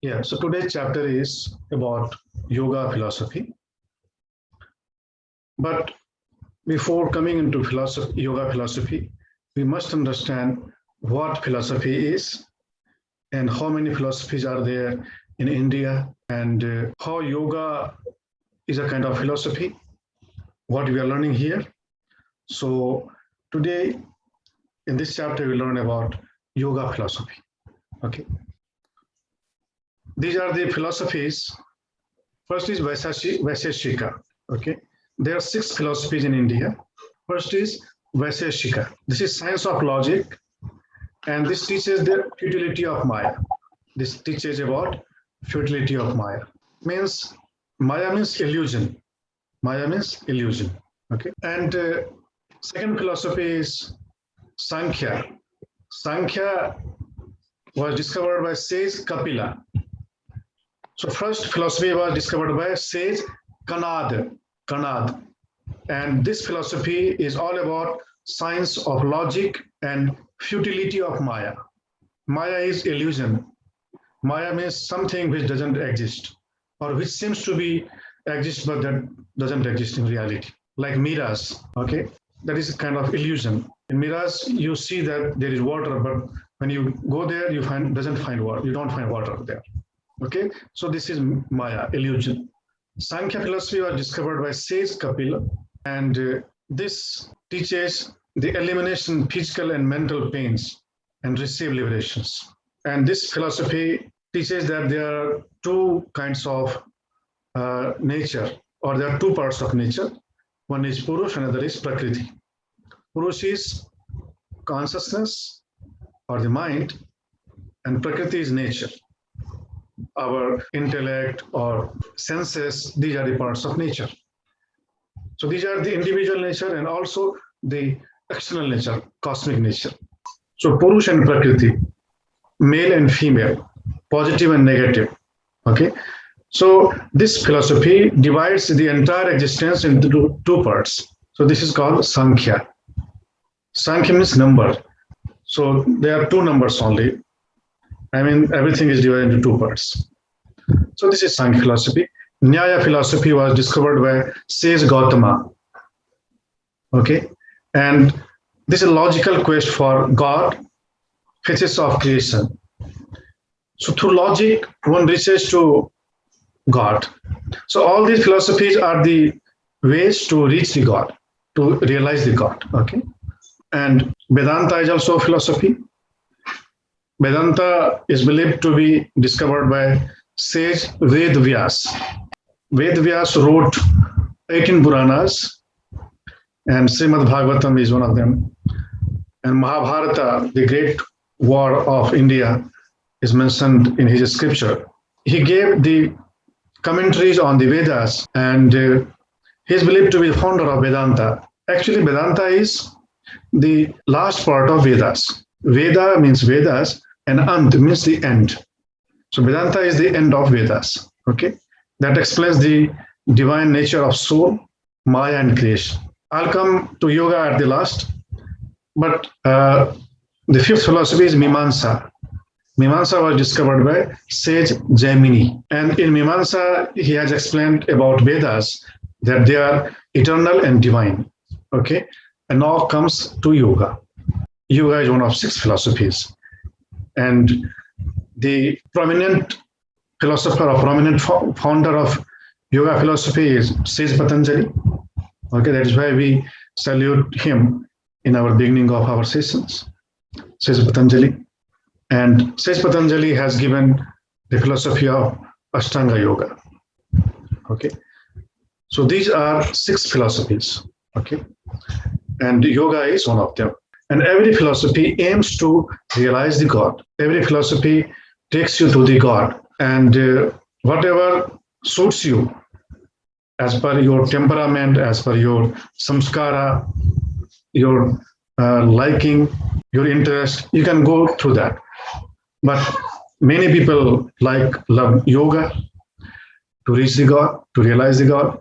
Yeah, so today's chapter is about yoga philosophy. But before coming into yoga philosophy, we must understand what philosophy is and how many philosophies are there in India and how yoga is a kind of philosophy, what we are learning here. So today in this chapter, we learn about yoga philosophy. Okay. These are the philosophies. First is Vaiseshika. Okay. There are 6 philosophies in India. First is Vaiseshika. This is science of logic, and this teaches the futility of Maya. This teaches about futility of Maya. Maya means illusion. Maya means illusion. Okay. And second philosophy is Sankhya. Sankhya was discovered by sage Kapila. So first philosophy was discovered by sage Kanad. And this philosophy is all about science of logic and futility of Maya. Maya is illusion. Maya means something which doesn't exist or which seems to be exist but that doesn't exist in reality. Like mirage, okay? That is a kind of illusion. In mirage, you see that there is water, but when you go there, you don't find water there. Okay, so this is Maya, illusion. Sankhya philosophy was discovered by sage Kapila, and this teaches the elimination of physical and mental pains and receive liberations. And this philosophy teaches that there are two kinds of nature, or there are two parts of nature. One is Purush, another is Prakriti. Purush is consciousness or the mind, and Prakriti is nature. Our intellect or senses, these are the parts of nature. So these are the individual nature and also the external nature, cosmic nature. So Purush and Prakriti, male and female, positive and negative. Okay. So this philosophy divides the entire existence into two parts. So this is called Sankhya. Sankhya means number. So there are two numbers only. I mean, everything is divided into two parts. So this is Sankhya philosophy. Nyaya philosophy was discovered by sage Gautama. Okay. And this is a logical quest for God, phases of creation. So through logic, one reaches to God. So all these philosophies are the ways to reach the God, to realize the God. Okay. And Vedanta is also a philosophy. Vedanta is believed to be discovered by sage Ved Vyas. Ved Vyas wrote 18 Puranas, and Srimad Bhagavatam is one of them. And Mahabharata, the great war of India, is mentioned in his scripture. He gave the commentaries on the Vedas, and he is believed to be the founder of Vedanta. Actually, Vedanta is the last part of Vedas. Veda means Vedas, and Ant means the end. So Vedanta is the end of Vedas. Okay, that explains the divine nature of soul, Maya, and creation. I'll come to yoga at the last, but the fifth philosophy is Mimamsa. Mimamsa was discovered by sage Jaimini, and in Mimamsa he has explained about Vedas that they are eternal and divine. Okay, and now comes to yoga. Yoga is one of 6 philosophies, and the prominent philosopher or prominent founder of yoga philosophy is Sage Patanjali. Okay, that is why we salute him in our beginning of our sessions, Sage Patanjali. And Sage Patanjali has given the philosophy of Ashtanga Yoga. Okay, so these are 6 philosophies. Okay, and yoga is one of them. And every philosophy aims to realize the God. Every philosophy takes you to the God, and whatever suits you as per your temperament, as per your samskara, your liking, your interest, you can go through that. But many people love yoga to reach the God, to realize the God,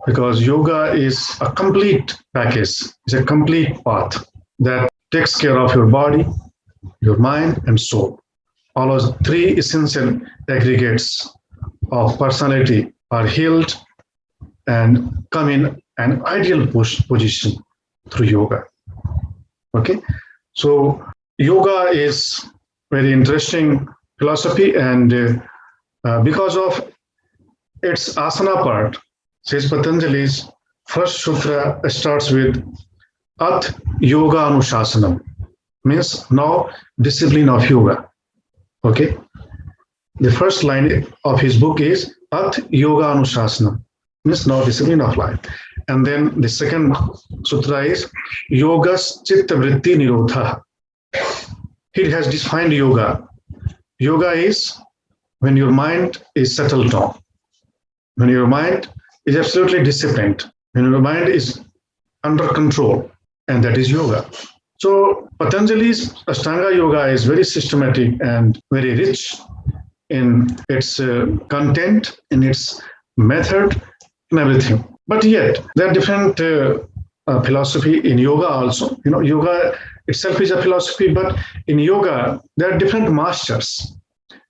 because yoga is a complete package, it's a complete path that takes care of your body, your mind, and soul. all those three essential aggregates of personality are healed and come in an ideal position through yoga. Okay, so yoga is very interesting philosophy, and because of its asana part, says Patanjali's first sutra starts with At Yoga Anushasanam, means now discipline of yoga. Okay, the first line of his book is At Yoga Anushasanam, means now discipline of life. And then the second sutra is Yogas Chitta Vritti Nirodha. He has defined yoga. Yoga is when your mind is settled down, when your mind is absolutely disciplined, when your mind is under control, and that is yoga. So Patanjali's Ashtanga Yoga is very systematic and very rich in its content, in its method, and everything. But yet there are different philosophy in yoga also. You know, yoga itself is a philosophy, but in yoga there are different masters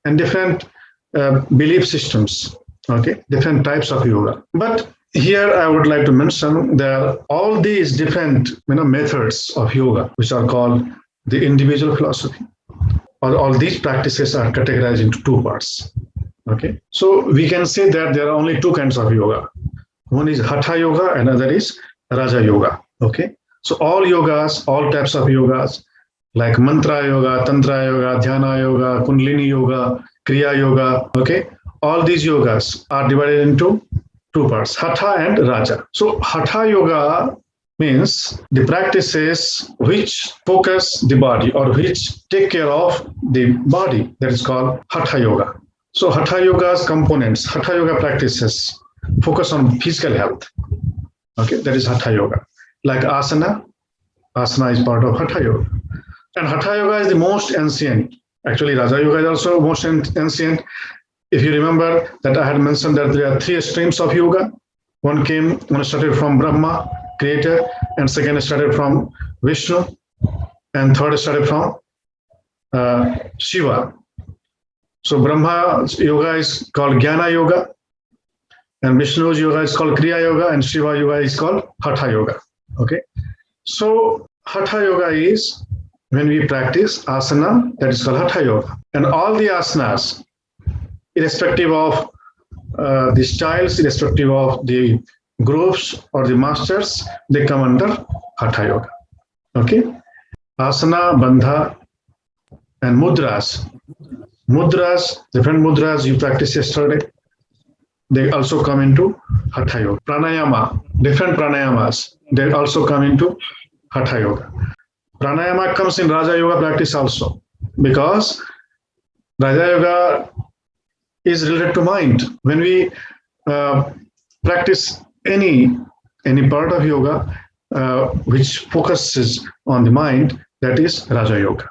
and different belief systems. Okay, different types of yoga. But here I would like to mention that all these different methods of yoga, which are called the individual philosophy, or all these practices are categorized into two parts. Okay, so we can say that there are only two kinds of yoga. One is Hatha Yoga, another is Rajayoga. Okay, so all yogas, all types of yogas, like Mantra Yoga, Tantra Yoga, Dhyana Yoga, Kundalini Yoga, Kriya Yoga. Okay, all these yogas are divided into two parts, Hatha and Raja. So Hatha Yoga means the practices which focus the body or which take care of the body. That is called Hatha Yoga. So Hatha Yoga's components, Hatha Yoga practices focus on physical health. Okay, that is Hatha Yoga. Like asana, asana is part of Hatha Yoga. And Hatha Yoga is the most ancient. Actually, Raja Yoga is also most ancient. If you remember that I had mentioned that there are three streams of yoga. One started from Brahma, creator, and second started from Vishnu, and third started from Shiva. So Brahma's yoga is called Jnana Yoga, and Vishnu's yoga is called Kriya Yoga, and Shiva Yoga is called Hatha Yoga. Okay, so Hatha Yoga is when we practice asana, that is called Hatha Yoga, and all the asanas, irrespective of the styles, irrespective of the groups or the masters, they come under Hatha Yoga. Okay, asana, bandha, and mudras. Mudras, different mudras you practiced yesterday, they also come into Hatha Yoga. Pranayama, different pranayamas, they also come into Hatha Yoga. Pranayama comes in Raja Yoga practice also, because Raja Yoga is related to mind. When we practice any part of yoga which focuses on the mind, that is Raja Yoga.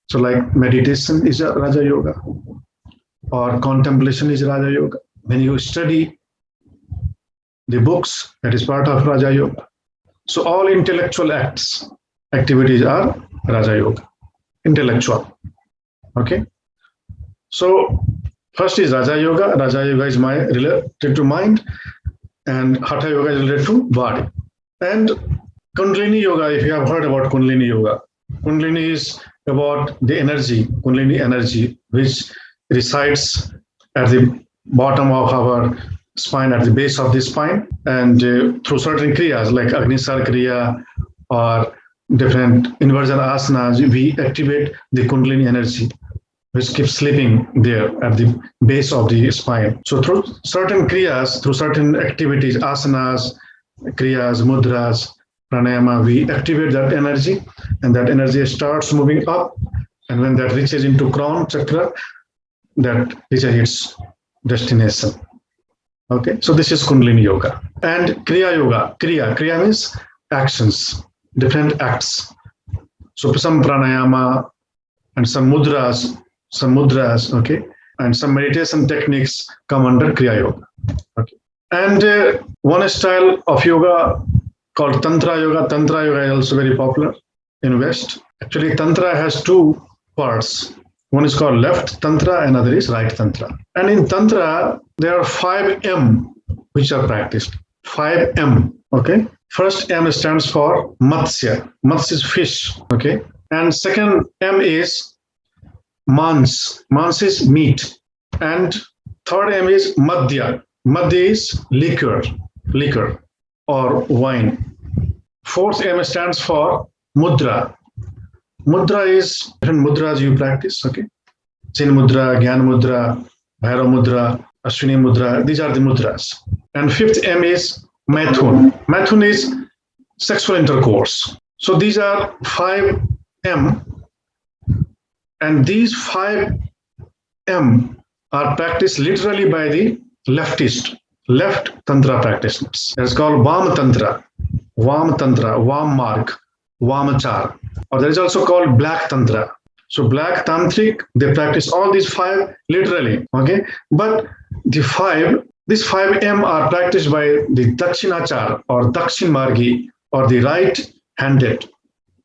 So like meditation is a Raja Yoga, or contemplation is Raja Yoga. When you study the books, that is part of Raja Yoga. So all intellectual activities are Raja Yoga, intellectual. Okay. So first is Raja Yoga. Raja Yoga is related to mind, and Hatha Yoga is related to body. And Kundalini Yoga, if you have heard about Kundalini Yoga, Kundalini is about the energy, Kundalini energy, which resides at the bottom of our spine, at the base of the spine, and through certain kriyas like Agnisar Kriya or different inversion asanas, we activate the Kundalini energy, which keeps sleeping there at the base of the spine. So through certain kriyas, through certain activities, asanas, kriyas, mudras, pranayama, we activate that energy, and that energy starts moving up, and when that reaches into crown chakra, that reaches its destination. Okay, so this is Kundalini Yoga. And Kriya Yoga, Kriya means actions, different acts. So some pranayama and some mudras, okay, and some meditation techniques come under Kriya Yoga. Okay, and one style of yoga called Tantra Yoga. Tantra Yoga is also very popular in West. Actually, Tantra has two parts. One is called left tantra, another is right tantra. And in tantra, there are 5M which are practiced. 5M, okay? First M stands for Matsya. Matsya is fish, okay? And second M is Mans. Mans is meat. And third M is Madhya. Madhya is liquor or wine. Fourth M stands for Mudra. Mudra is different mudras you practice, okay? Chin Mudra, Gyan Mudra, Bhairav Mudra, Ashwini Mudra. These are the mudras. And fifth M is Maithun. Maithun is sexual intercourse. So these are 5M. And these 5M are practiced literally by the left tantra practitioners. It's called Vam Tantra, Vam Marg, Vamachar. Or there is also called Black Tantra. So Black Tantric, they practice all these 5 literally, okay? But these 5M are practiced by the Dakshinachar or Dakshin Margi or the right-handed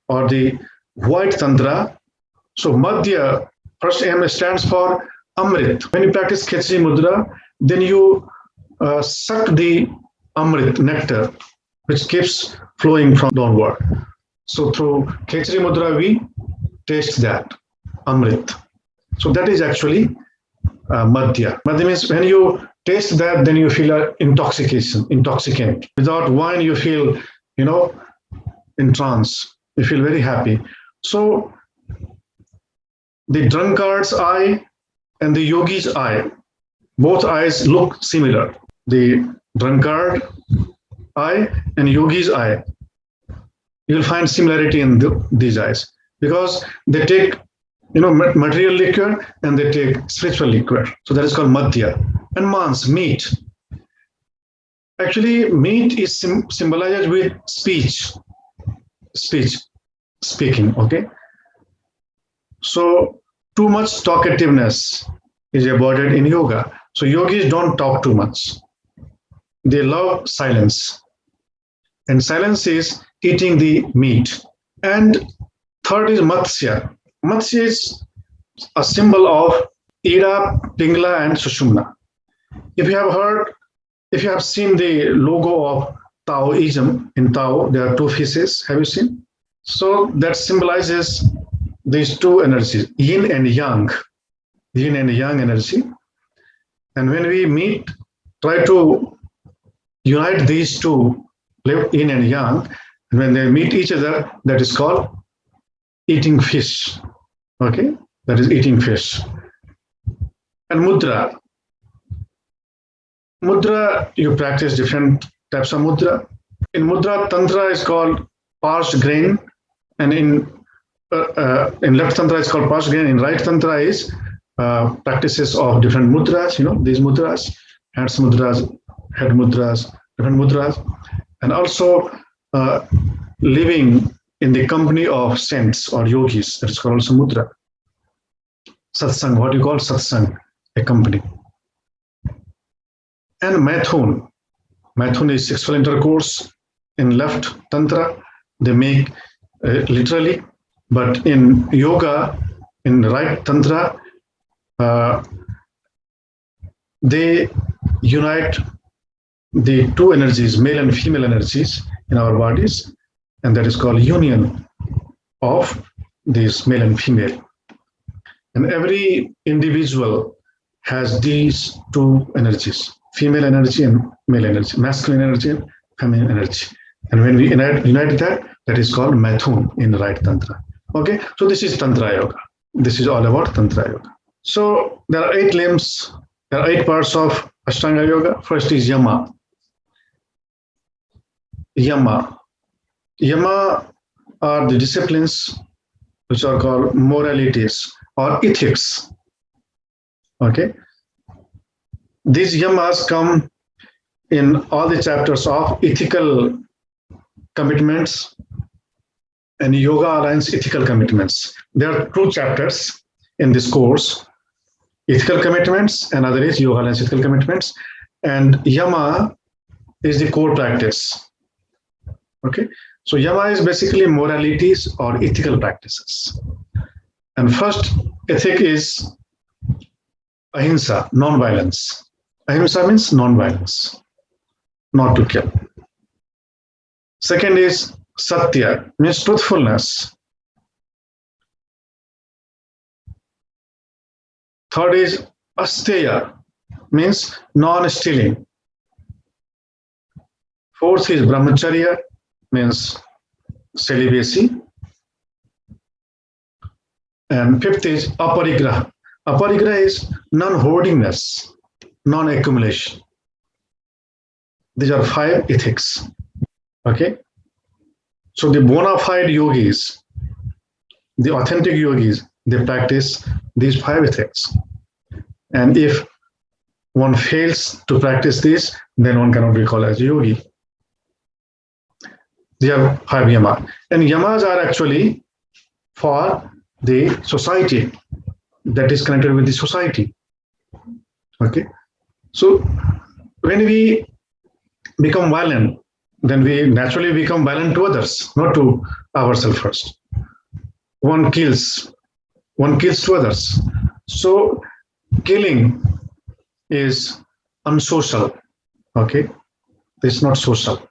or the white Tantra. So Madhya, first M stands for Amrit. When you practice Khechri Mudra, then you suck the Amrit, nectar, which keeps flowing from downward. So through Khechri Mudra, we taste that, Amrit. So that is actually Madhya. Madhya means when you taste that, then you feel an intoxicant. Without wine, you feel, in trance. You feel very happy. So the drunkard's eye and the yogi's eye, both eyes look similar. The drunkard eye and yogi's eye, you will find similarity in these eyes because they take, material liquor and they take spiritual liquor. So that is called Madhya. And Mans, meat. Actually, meat is symbolized with speaking, okay? So too much talkativeness is avoided in yoga. So yogis don't talk too much. They love silence. And silence is eating the meat. And third is Matsya. Matsya is a symbol of Ida, Pingla, and Sushumna. If you have seen the logo of Taoism, in Tao, there are 2 fishes. Have you seen? So that symbolizes these 2 energies, yin and yang energy. And when we try to unite these 2, yin and yang, and when they meet each other, that is called eating fish. Okay? That is eating fish. And Mudra. Mudra, you practice different types of mudra. In Mudra, Tantra is called parched grain, and in left Tantra it's called parched grain. In right Tantra is practices of different mudras, these mudras, hands mudras, head mudras, different mudras, and also living in the company of saints or yogis, that is called also mudra. Satsang, what you call satsang, a company. And Maithun. Maithun is sexual intercourse. In left Tantra, they make literally, but in yoga, in right Tantra, they unite the 2 energies, male and female energies in our bodies, and that is called union of these male and female. And every individual has these 2 energies, female energy and male energy, masculine energy and feminine energy. And when we unite that is called Maithun in right Tantra. Okay, so this is Tantra Yoga. This is all about Tantra Yoga. So there are 8 limbs, there are 8 parts of Ashtanga Yoga. First is Yama. Yama are the disciplines which are called moralities or ethics. Okay, these yamas come in all the chapters of ethical commitments and Yoga Alliance ethical commitments. There are 2 chapters in this course, ethical commitments, and other is Yoga Alliance ethical commitments. And Yama is the core practice. Okay, so Yama is basically moralities or ethical practices. And first ethic is ahimsa, non-violence. Ahimsa means non-violence, not to kill. Second is satya, means truthfulness. Third is asteya, means non-stealing. Fourth is brahmacharya, means celibacy. And fifth is aparigraha. Aparigraha is non-hoardingness, non-accumulation. These are 5 ethics. Okay. So the bona fide yogis, the authentic yogis, they practice these 5 ethics. And if one fails to practice this, then one cannot be called as a yogi. These are 5 yamas. And yamas are actually for the society, that is connected with the society. Okay. So when we become violent, then we naturally become violent to others, not to ourselves first. One kills to others. So killing is unsocial. Okay. It's not social.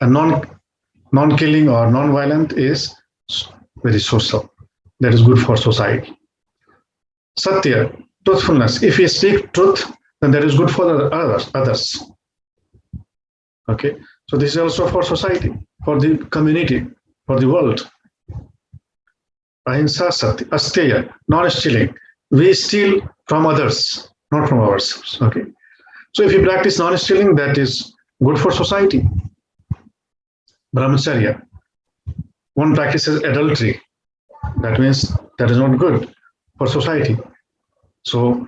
And non-killing or non-violent is very social. That is good for society. Satya, truthfulness. If we speak truth, then that is good for the others. Okay. So this is also for society, for the community, for the world. Ahimsa, satya, asteya, non-stealing. We steal from others, not from ourselves. Okay. So if you practice non-stealing, that is good for society. Brahmacharya. One practices adultery. That means that is not good for society. So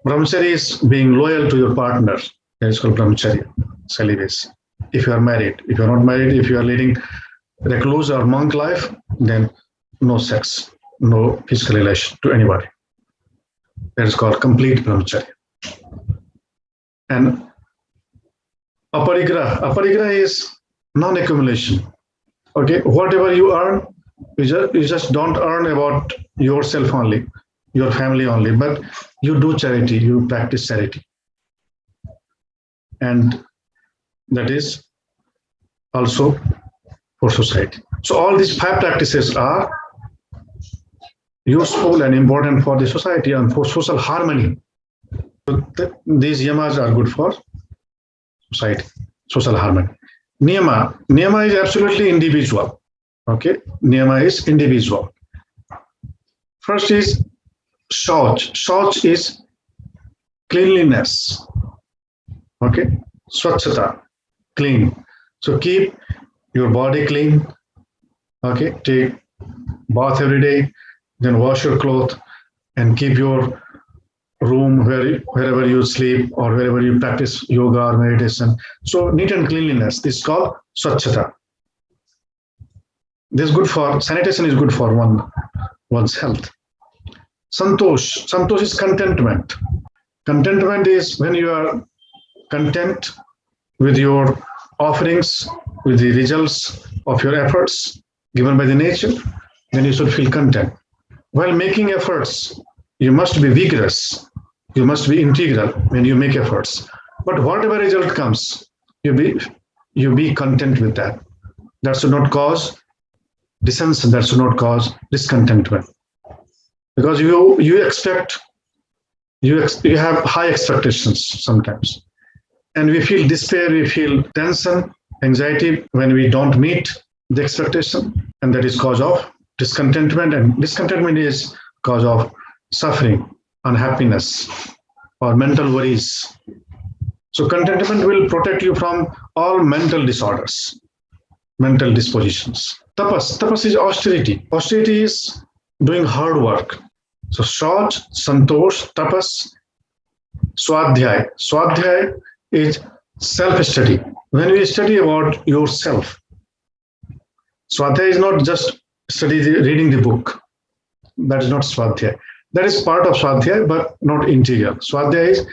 brahmacharya is being loyal to your partner. That is called brahmacharya, celibacy. If you are married, if you are not married, if you are leading recluse or monk life, then no sex, no physical relation to anybody. That is called complete brahmacharya. And aparigraha is non-accumulation. Okay, whatever you earn, you just don't earn about yourself only, your family only, but you do charity, you practice charity. And that is also for society. So all these 5 practices are useful and important for the society and for social harmony. So these yamas are good for society, social harmony. Niyama is absolutely individual. Okay, niyama is individual. First is shauch. Shauch is cleanliness. Okay, swachhata, clean. So keep your body clean. Okay, take bath every day, then wash your clothes and keep your room wherever you sleep or wherever you practice yoga or meditation. So neat and cleanliness, this is called swachhata. This is good for, sanitation is good for one's health. Santosh is contentment. Contentment is when you are content with your offerings, with the results of your efforts given by the nature, then you should feel content. While making efforts, you must be vigorous. You must be integral when you make efforts. But whatever result comes, you be content with that. That should not cause dissension. That should not cause discontentment. Because you have high expectations sometimes. And we feel despair, we feel tension, anxiety when we don't meet the expectation. And that is cause of discontentment. And discontentment is cause of suffering, unhappiness, or mental worries. So contentment will protect you from all mental disorders, mental dispositions. Tapas is austerity. Austerity is doing hard work. So shauch, santosh, tapas, swadhyay. Swadhyay is self-study. When we study about yourself, swadhyay is not just reading the book. That is not swadhyay. That is part of swadhyay, but not integral. Swadhyay is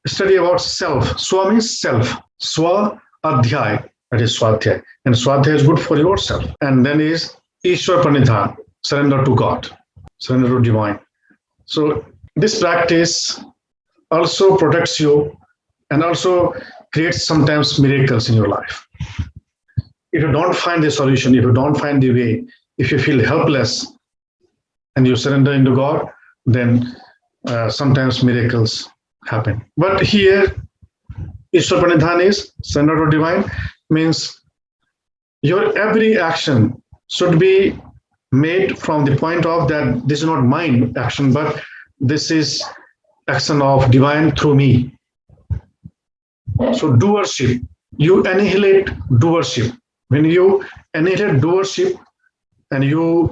study about self. Swa means self. Swa adhyay, that is swadhyay. And swadhyay is good for yourself. And then is Ishwar Pranidhan, surrender to God. surrender to divine. So this practice also protects you and also creates sometimes miracles in your life. If you don't find the solution, if you don't find the way, if you feel helpless and you surrender into God, then sometimes miracles happen. But here, Ishwar Pranidhan is surrender to divine, means your every action should be made from the point of that this is not mine action, but this is action of divine through me. So doership, you annihilate doership. When you annihilate doership and you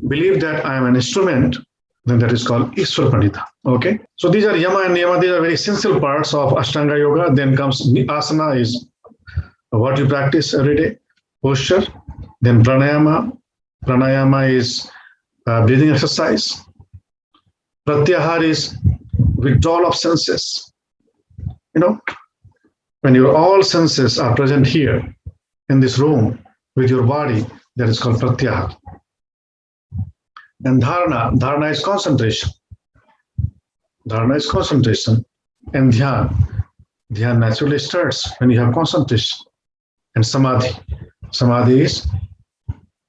believe that I am an instrument, then that is called Ishwar Pranidhan. Okay. So these are yama and niyama. These are very essential parts of Ashtanga Yoga. Then comes asana, is what you practice every day, posture. Then pranayama. Pranayama is breathing exercise. Pratyahar is withdrawal of senses. You know, when your all senses are present here in this room with your body, that is called pratyahar. And dharana is concentration. Dharana is concentration. And dhyan naturally starts when you have concentration. And samadhi is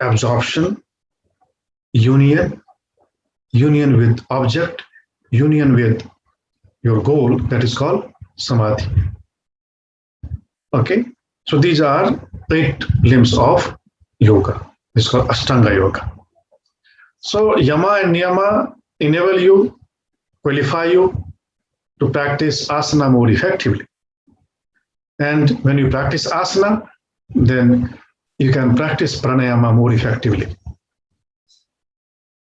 absorption, union with object, union with your goal, that is called samadhi. Okay, so these are 8 limbs of yoga. It's called Ashtanga Yoga. So yama and niyama enable you, qualify you to practice asana more effectively. And when you practice asana, then you can practice pranayama more effectively.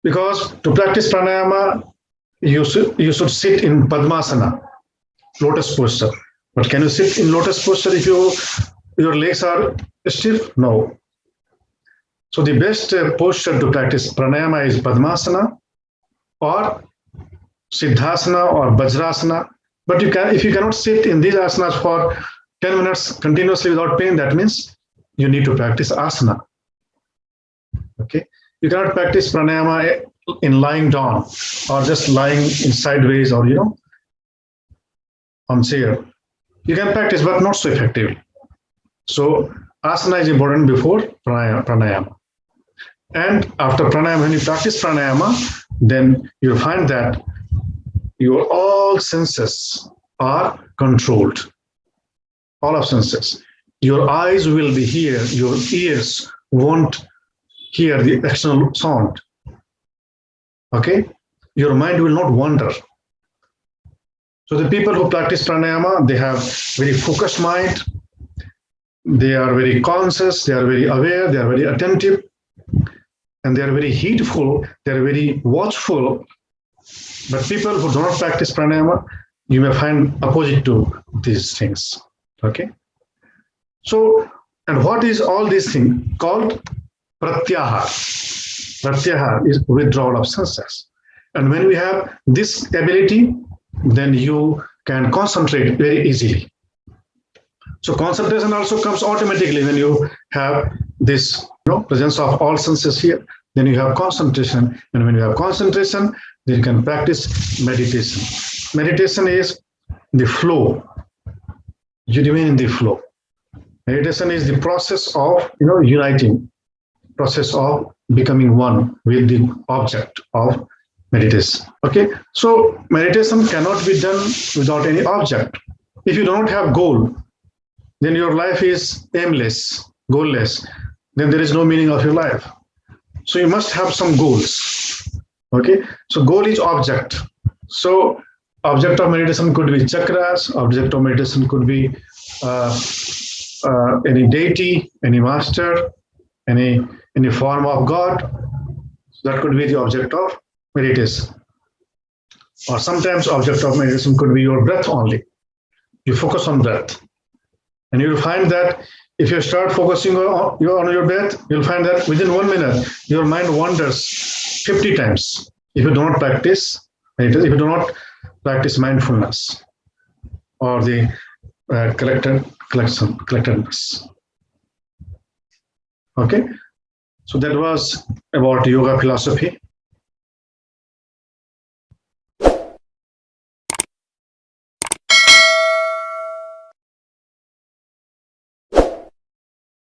Because to practice pranayama, you should sit in Padmasana, lotus posture. But can you sit in lotus posture if your legs are stiff? No. So the best posture to practice pranayama is Padmasana or Siddhasana or Vajrasana. But if you cannot sit in these asanas for 10 minutes continuously without pain, that means you need to practice asana. Okay, you cannot practice pranayama in lying down or just lying in sideways or on chair. You can practice, but not so effectively. So asana is important before pranayama. And after pranayama, when you practice pranayama, then you'll find that your all senses are controlled. All of senses. Your eyes will be here, your ears won't hear the external sound. Okay? Your mind will not wander. So the people who practice pranayama, they have very focused mind, they are very conscious, they are very aware, they are very attentive, and they are very heedful, they are very watchful. But people who do not practice pranayama, you may find opposite to these things. Okay? So, and what is all these things? Called pratyahar. Pratyahar is withdrawal of senses. And when we have this ability, then you can concentrate very easily. So concentration also comes automatically when you have this presence of all senses here. Then you have concentration. And when you have concentration, then you can practice meditation. Meditation is the flow. You remain in the flow. Meditation is the process of uniting, process of becoming one with the object of meditation. Okay, so meditation cannot be done without any object. If you don't have goal, then your life is aimless, goalless. Then there is no meaning of your life. So you must have some goals. Okay, so goal is object. So object of meditation could be chakras. Object of meditation could be any deity, any master, any form of God. That could be the object of meditation. Or sometimes object of meditation could be your breath only. You focus on breath. And you'll find that if you start focusing on your breath, you'll find that within 1 minute, your mind wanders 50 times. If you do not practice meditation, if you do not practice mindfulness or the collectedness. Okay, so that was about yoga philosophy.